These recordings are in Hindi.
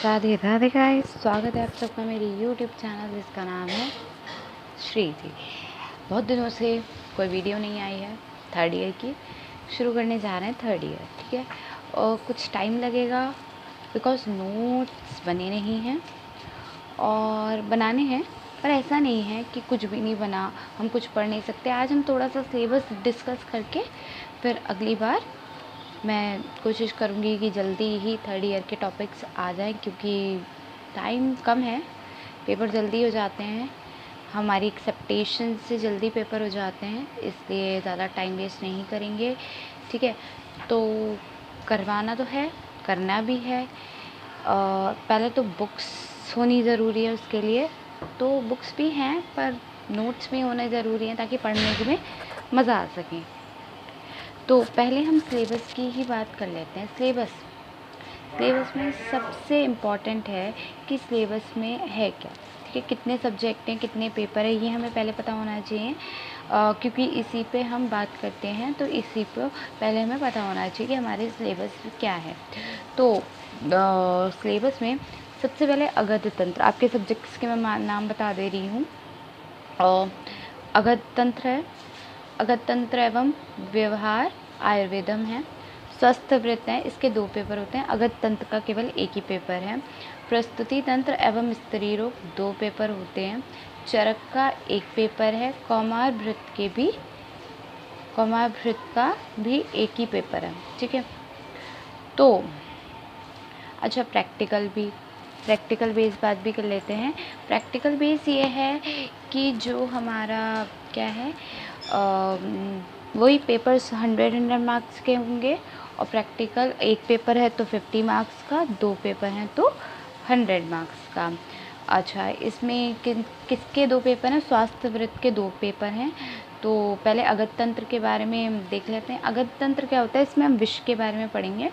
राधे राधे गाइस, स्वागत है आप सबका मेरी यूट्यूब चैनल जिसका नाम है श्री जी। बहुत दिनों से कोई वीडियो नहीं आई है थर्ड ईयर की। शुरू करने जा रहे हैं थर्ड ईयर, ठीक है। और कुछ टाइम लगेगा बिकॉज नोट्स बने नहीं हैं और बनाने हैं, पर ऐसा नहीं है कि कुछ भी नहीं बना, हम कुछ पढ़ नहीं सकते। आज हम थोड़ा सा सिलेबस डिस्कस करके फिर अगली बार मैं कोशिश करूँगी कि जल्दी ही थर्ड ईयर के टॉपिक्स आ जाएं, क्योंकि टाइम कम है, पेपर जल्दी हो जाते हैं, हमारी एक्सेप्टेशन से जल्दी पेपर हो जाते हैं, इसलिए ज़्यादा टाइम वेस्ट नहीं करेंगे, ठीक है। तो करवाना तो है, करना भी है। पहले तो बुक्स होनी ज़रूरी है उसके लिए, तो बुक्स भी हैं पर नोट्स भी होने ज़रूरी हैं ताकि पढ़ने में मज़ा आ सके। तो पहले हम सिलेबस की ही बात कर लेते हैं। सिलेबस में सबसे इम्पॉर्टेंट है कि सिलेबस में है क्या, ठीक है। कितने सब्जेक्ट हैं, कितने पेपर है, ये हमें पहले पता होना चाहिए, क्योंकि इसी पे हम बात करते हैं, तो इसी पे पहले हमें पता होना चाहिए कि हमारे सिलेबस क्या है। तो सिलेबस में सबसे पहले अगध तंत्र, आपके सब्जेक्ट्स के मैं नाम बता दे रही हूँ। अगध तंत्र है, अगध तंत्र एवं व्यवहार आयुर्वेदम है। स्वस्थ वृत्त है, इसके 2 पेपर होते हैं। अगध तंत्र का केवल एक ही पेपर है। प्रस्तुति तंत्र एवं स्त्री रोग 2 पेपर होते हैं। चरक का 1 पेपर है। कौमार वृत्त का भी 1 ही पेपर है, ठीक है। तो अच्छा, प्रैक्टिकल बेस बात भी कर लेते हैं। प्रैक्टिकल बेस ये है कि जो हमारा क्या है, वही पेपर्स 100 मार्क्स के होंगे, और प्रैक्टिकल 1 पेपर है तो 50 मार्क्स का, 2 पेपर हैं तो 100 मार्क्स का। अच्छा, इसमें किसके 2 पेपर हैं? स्वास्थ्य वृत्त के 2 पेपर हैं। तो पहले अगध तंत्र के बारे में देख लेते हैं। अगध तंत्र क्या होता है, इसमें हम विष के बारे में पढ़ेंगे,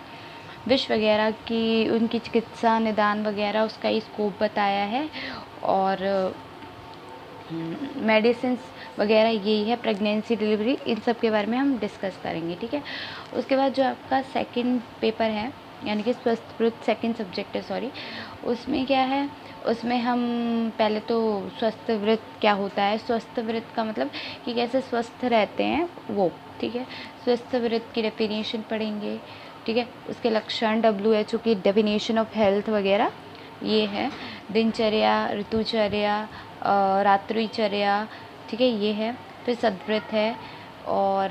विष वगैरह की, उनकी चिकित्सा निदान वगैरह, उसका स्कोप बताया है, और मेडिसिन वगैरह यही है, प्रेगनेंसी डिलीवरी, इन सब के बारे में हम डिस्कस करेंगे, ठीक है। उसके बाद जो आपका सेकंड पेपर है, यानी कि स्वस्थ वृत्त सेकंड सब्जेक्ट है, सॉरी, उसमें क्या है, उसमें हम पहले तो स्वस्थ वृत्त क्या होता है, स्वस्थ वृत्त का मतलब कि कैसे स्वस्थ रहते हैं वो, ठीक है। स्वस्थ वृत्त की डेफिनेशन पढ़ेंगे, ठीक है। उसके लक्षण, WHO की डेफिनेशन ऑफ हेल्थ वगैरह ये है। दिनचर्या, ऋतुचर्या, रात्रिचर्या, ठीक है, ये है। फिर सद्वृत्त है, और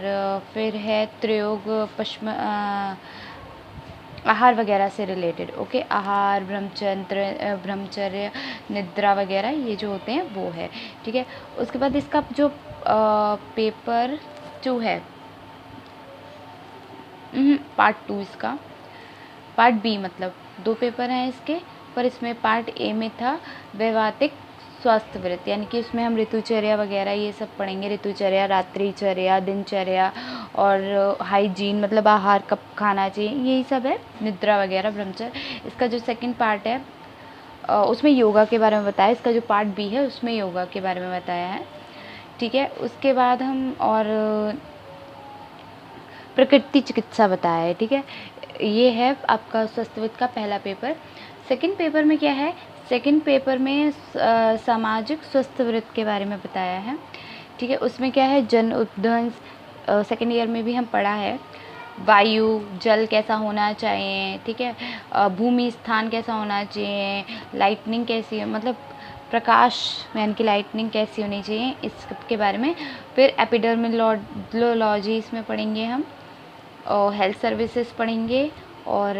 फिर है त्रियोग, पश्म, आहार वगैरह से रिलेटेड, ओके। आहार, ब्रह्मचर्य, निद्रा वगैरह ये जो होते हैं वो है, ठीक है। उसके बाद इसका जो पेपर 2 है, पार्ट 2 इसका, पार्ट बी मतलब 2 पेपर हैं इसके, पर इसमें पार्ट ए में था वैवाहिक स्वास्थ्य वृत्त, यानी कि उसमें हम ऋतुचर्या वगैरह ये सब पढ़ेंगे। ऋतुचर्या, रात्रिचर्या, दिनचर्या, और हाइजीन मतलब आहार कब खाना चाहिए, यही सब है। निद्रा वगैरह, ब्रह्मचर्य। इसका जो सेकंड पार्ट है उसमें योगा के बारे में बताया। इसका जो पार्ट बी है उसमें योगा के बारे में बताया है, ठीक है। उसके बाद हम और प्रकृति चिकित्सा बताया है, ठीक है। ये है आपका स्वास्थ्य वृत्त का पहला पेपर। सेकंड पेपर में क्या है, सेकंड पेपर में सामाजिक स्वास्थ्य वृत्त के बारे में बताया है, ठीक है। उसमें क्या है, जन उद्वंस, सेकंड ईयर में भी हम पढ़ा है। वायु, जल कैसा होना चाहिए, ठीक है। भूमि स्थान कैसा होना चाहिए, लाइटनिंग कैसी है, मतलब प्रकाश यानी कि लाइटनिंग कैसी होनी चाहिए, इसके बारे में। फिर एपिडर्मोलॉजी इसमें पढ़ेंगे हम, और हेल्थ सर्विसेज पढ़ेंगे, और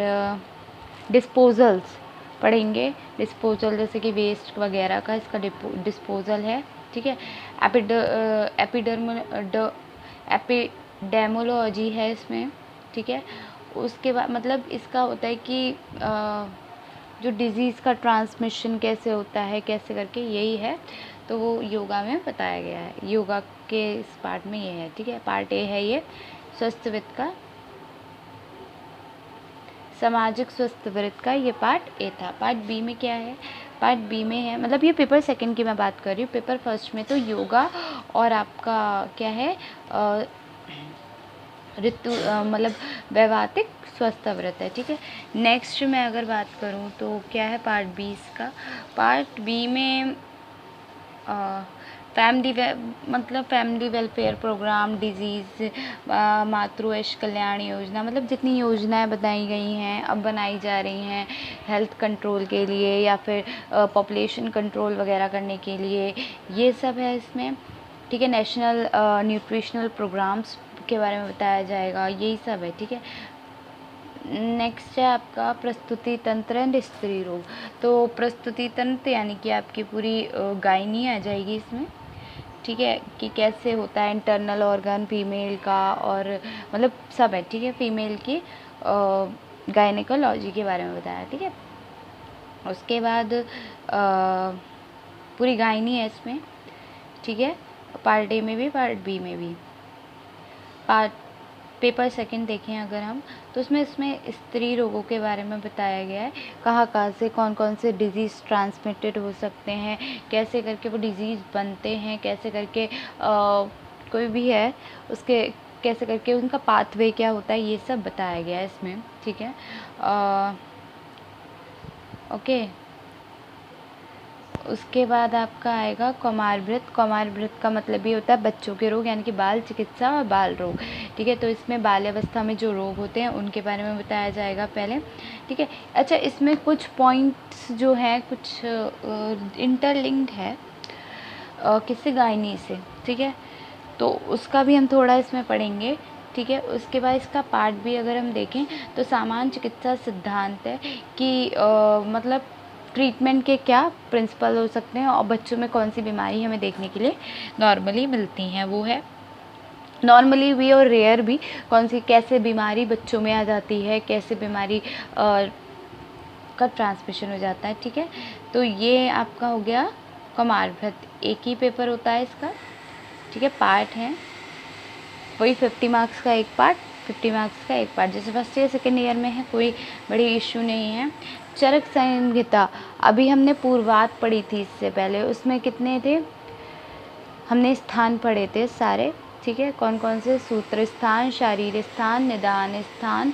डिस्पोजल्स पढ़ेंगे। डिस्पोजल जैसे कि वेस्ट वगैरह का इसका डिस्पोजल है, ठीक है। एपिडेमोलॉजी है इसमें, ठीक है। उसके बाद मतलब इसका होता है कि जो डिज़ीज़ का ट्रांसमिशन कैसे होता है, कैसे करके, यही है। तो वो योगा में बताया गया है, योगा के इस पार्ट में ये है, ठीक है। पार्ट ए है ये स्वास्थ्य वृत्त का, सामाजिक स्वास्थ्य वृत्त का ये पार्ट ए था। पार्ट बी में क्या है, पार्ट बी में है, मतलब ये पेपर सेकंड की मैं बात कर रही हूँ। पेपर फर्स्ट में तो योगा और आपका क्या है, ऋतु मतलब वैवाहिक स्वस्थ व्रत है, ठीक है। नेक्स्ट मैं अगर बात करूँ तो क्या है पार्ट बी इसका। पार्ट बी में मतलब फैमिली वेलफेयर प्रोग्राम, डिजीज़, मातृ कल्याण योजना, मतलब जितनी योजनाएं बताई गई हैं अब बनाई जा रही हैं हेल्थ कंट्रोल के लिए या फिर पॉपुलेशन कंट्रोल वगैरह करने के लिए, ये सब है इसमें, ठीक है। नेशनल न्यूट्रिशनल प्रोग्राम्स के बारे में बताया जाएगा, यही सब है, ठीक है। नेक्स्ट है आपका प्रस्तुति तंत्र एंड स्त्री रोग। तो प्रस्तुति तंत्र यानी कि आपकी पूरी गायनी आ जाएगी इसमें, ठीक है, कि कैसे होता है इंटरनल ऑर्गन फीमेल का, और मतलब सब है, ठीक है। फीमेल की गायनेकोलॉजी के बारे में बताया, ठीक है। उसके बाद पूरी गायनी है इसमें, ठीक है, पार्ट ए में भी पार्ट बी में भी। पार्ट पेपर सेकंड देखें अगर हम, तो इसमें स्त्री रोगों के बारे में बताया गया है, कहाँ से कौन कौन से डिजीज़ ट्रांसमिटेड हो सकते हैं, कैसे करके वो डिजीज़ बनते हैं, कैसे करके कोई भी है उसके कैसे करके उनका पाथवे क्या होता है, ये सब बताया गया है इसमें, ठीक है। ओके, उसके बाद आपका आएगा कौमार व्रत। कौमार व्रत का मतलब ये होता है बच्चों के रोग, यानी कि बाल चिकित्सा और बाल रोग, ठीक है। तो इसमें बाल्यावस्था में जो रोग होते हैं उनके बारे में बताया जाएगा पहले, ठीक है। अच्छा, इसमें कुछ पॉइंट्स जो हैं कुछ इंटरलिंक्ड है किसी गायनी से, ठीक है, तो उसका भी हम थोड़ा इसमें पढ़ेंगे, ठीक है। उसके बाद इसका पार्ट भी अगर हम देखें तो सामान्य चिकित्सा सिद्धांत है कि मतलब ट्रीटमेंट के क्या प्रिंसिपल हो सकते हैं और बच्चों में कौन सी बीमारी हमें देखने के लिए नॉर्मली मिलती हैं, वो है नॉर्मली भी और रेयर भी, कौन सी कैसे बीमारी बच्चों में आ जाती है, कैसे बीमारी का ट्रांसमिशन हो जाता है, ठीक है। तो ये आपका हो गया कौमार व्रत, एक ही पेपर होता है इसका, ठीक है, पार्ट है वही 50 मार्क्स का एक पार्ट, 50 मार्क्स का एक पार्ट, जैसे फर्स्ट ईयर सेकेंड ईयर में है, कोई बड़ी इश्यू नहीं है। चरक संहिता, अभी हमने पूर्वात पढ़ी थी इससे पहले, उसमें कितने थे, हमने स्थान पढ़े थे सारे, ठीक है, कौन कौन से, सूत्र स्थान, शारीर स्थान, निदान स्थान,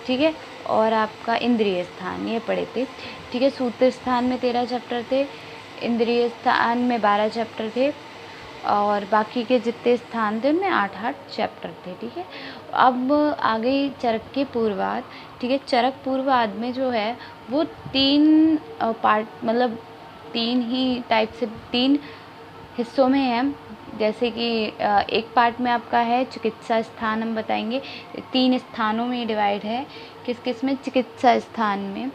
ठीक है, और आपका इंद्रिय स्थान, ये पढ़े थे, ठीक है। सूत्र स्थान में 13 चैप्टर थे, इंद्रिय स्थान में 12 चैप्टर थे, और बाकी के जितने स्थान थे उनमें 8-8 चैप्टर थे, ठीक है। अब आ गई चरक की पूर्वाद, ठीक है। चरक पूर्वाद में जो है वो 3 पार्ट, मतलब 3 ही टाइप से 3 हिस्सों में है, जैसे कि एक पार्ट में आपका है चिकित्सा स्थान, हम बताएंगे 3 स्थानों में डिवाइड है, किस किस में, चिकित्सा स्थान में,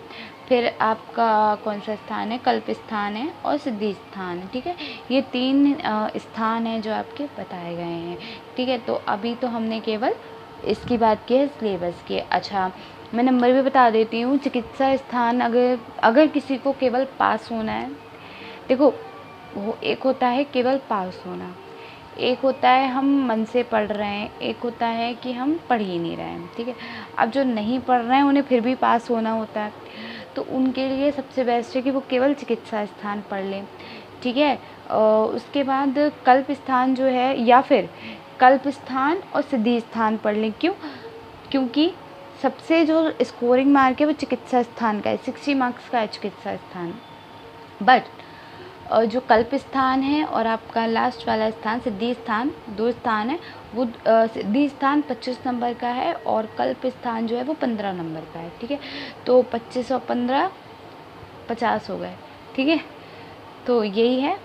फिर आपका कौन सा स्थान है, कल्प स्थान है और सिद्धि स्थान है, ठीक है। ये 3 स्थान हैं जो आपके बताए गए हैं, ठीक है। तो अभी तो हमने केवल इसकी बात की है सिलेबस की। अच्छा, मैं नंबर भी बता देती हूँ। चिकित्सा स्थान अगर किसी को केवल पास होना है, देखो वो एक होता है केवल पास होना, एक होता है हम मन से पढ़ रहे हैं, एक होता है कि हम पढ़ ही नहीं रहे हैं, ठीक है। अब जो नहीं पढ़ रहे हैं उन्हें फिर भी पास होना होता है, तो उनके लिए सबसे बेस्ट है कि वो केवल चिकित्सा स्थान पढ़ लें, ठीक है। उसके बाद कल्प स्थान जो है, या फिर कल्प स्थान और सिद्धि स्थान पढ़ लें, क्योंकि सबसे जो स्कोरिंग मार्क है वो चिकित्सा स्थान का है, 60 मार्क्स का है चिकित्सा स्थान। बट जो कल्प स्थान है और आपका लास्ट वाला स्थान सिद्धि स्थान, 2 स्थान है, वो सिद्धि स्थान 25 नंबर का है और कल्प स्थान जो है वो 15 नंबर का है, ठीक है। तो 25 और 15 50 हो गए, ठीक है। तो यही है,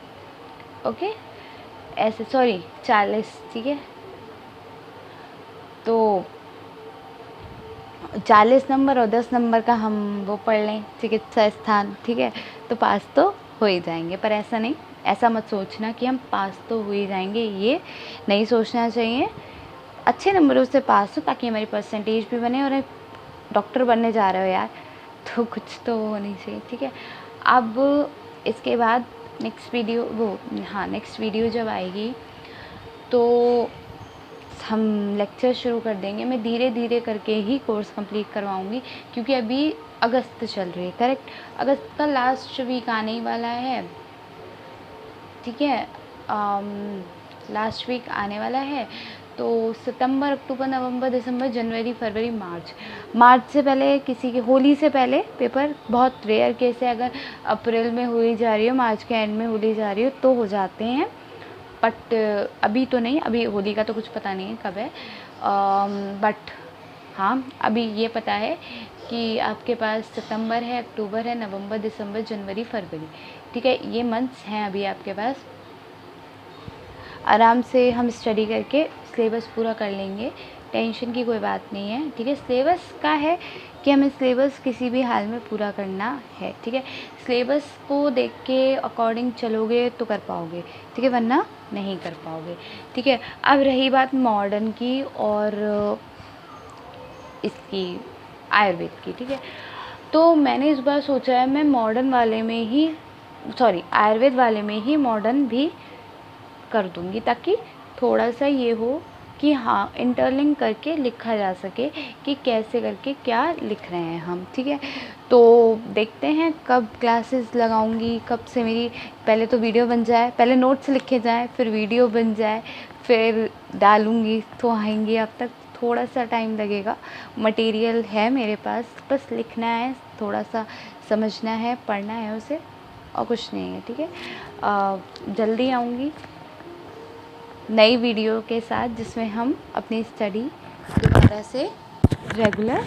ओके, ऐसे सॉरी 40, ठीक है। तो 40 नंबर और 10 नंबर का हम वो पढ़ लें चिकित्सा स्थान, ठीक है, तो पास तो हो ही जाएंगे। पर ऐसा नहीं, ऐसा मत सोचना कि हम पास तो हो ही जाएंगे, ये नहीं सोचना चाहिए। अच्छे नंबरों से पास हो ताकि हमारी परसेंटेज भी बने, और एक डॉक्टर बनने जा रहे हो यार तो कुछ तो होनी चाहिए, ठीक है। अब इसके बाद नेक्स्ट वीडियो जब आएगी तो हम लेक्चर शुरू कर देंगे। मैं धीरे धीरे करके ही कोर्स कंप्लीट करवाऊँगी, क्योंकि अभी अगस्त चल रही है, करेक्ट, अगस्त का लास्ट वीक आने ही वाला है, ठीक है, लास्ट वीक आने वाला है। तो सितंबर, अक्टूबर, नवंबर, दिसंबर, जनवरी, फरवरी, मार्च से पहले किसी के, होली से पहले पेपर, बहुत रेयर केस है, अगर अप्रैल में होली जा रही हो, मार्च के एंड में होली जा रही हो तो हो जाते हैं, बट अभी तो नहीं, अभी होली का तो कुछ पता नहीं है कब है, बट हाँ अभी ये पता है कि आपके पास सितंबर है, अक्टूबर है, नवंबर, दिसंबर, जनवरी, फरवरी, ठीक है, ये मंथ्स हैं अभी आपके पास। आराम से हम स्टडी करके सिलेबस पूरा कर लेंगे, टेंशन की कोई बात नहीं है, ठीक है। सिलेबस का है कि हमें सिलेबस किसी भी हाल में पूरा करना है, ठीक है। सिलेबस को देख के अकॉर्डिंग चलोगे तो कर पाओगे, ठीक है, वरना नहीं कर पाओगे, ठीक है। अब रही बात मॉडर्न की और इसकी आयुर्वेद की, ठीक है, तो मैंने इस बार सोचा है मैं मॉडर्न वाले में ही, सॉरी आयुर्वेद वाले में ही मॉडर्न भी कर दूंगी, ताकि थोड़ा सा ये हो कि हाँ इंटरलिंक करके लिखा जा सके कि कैसे करके क्या लिख रहे हैं हम, ठीक है। तो देखते हैं कब क्लासेस लगाऊंगी, कब से मेरी, पहले तो वीडियो बन जाए, पहले नोट्स लिखे जाए, फिर वीडियो बन जाए, फिर डालूंगी तो आएंगी, अब तक थोड़ा सा टाइम लगेगा। मटेरियल है मेरे पास, बस लिखना है, थोड़ा सा समझना है, पढ़ना है उसे, और कुछ नहीं है, ठीक है। जल्दी आऊँगी नई वीडियो के साथ जिसमें हम अपनी स्टडी दोबारा से रेगुलर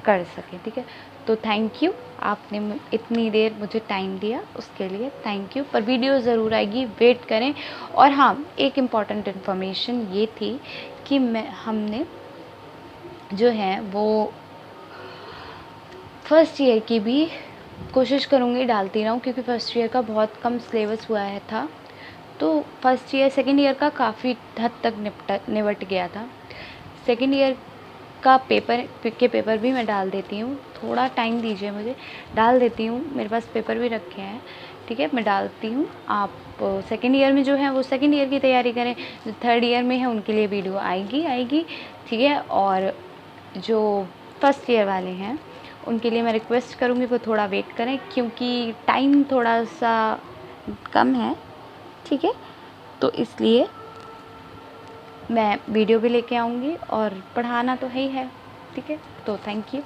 कर सकें, ठीक है। तो थैंक यू, आपने इतनी देर मुझे टाइम दिया, उसके लिए थैंक यू। पर वीडियो ज़रूर आएगी, वेट करें। और हाँ, एक इम्पॉर्टेंट इन्फॉर्मेशन ये थी कि हमने जो है वो फर्स्ट ईयर की भी कोशिश करूँगी डालती रहूँ, क्योंकि फर्स्ट ईयर का बहुत कम सिलेबस हुआ है था, तो फर्स्ट ईयर सेकेंड ईयर का काफ़ी हद तक निपट गया था। सेकेंड ईयर का पेपर भी मैं डाल देती हूँ, थोड़ा टाइम दीजिए मुझे, डाल देती हूँ, मेरे पास पेपर भी रखे हैं, ठीक है, मैं डालती हूँ। आप सेकेंड ईयर में जो है वो सेकेंड ईयर की तैयारी करें, जो थर्ड ईयर में है उनके लिए वीडियो आएगी, ठीक है। और जो फर्स्ट ईयर वाले हैं उनके लिए मैं रिक्वेस्ट करूँगी वो थोड़ा वेट करें, क्योंकि टाइम थोड़ा सा कम है, ठीक है। तो इसलिए मैं वीडियो भी लेके आऊँगी और पढ़ाना तो है ही है, ठीक है। तो थैंक यू।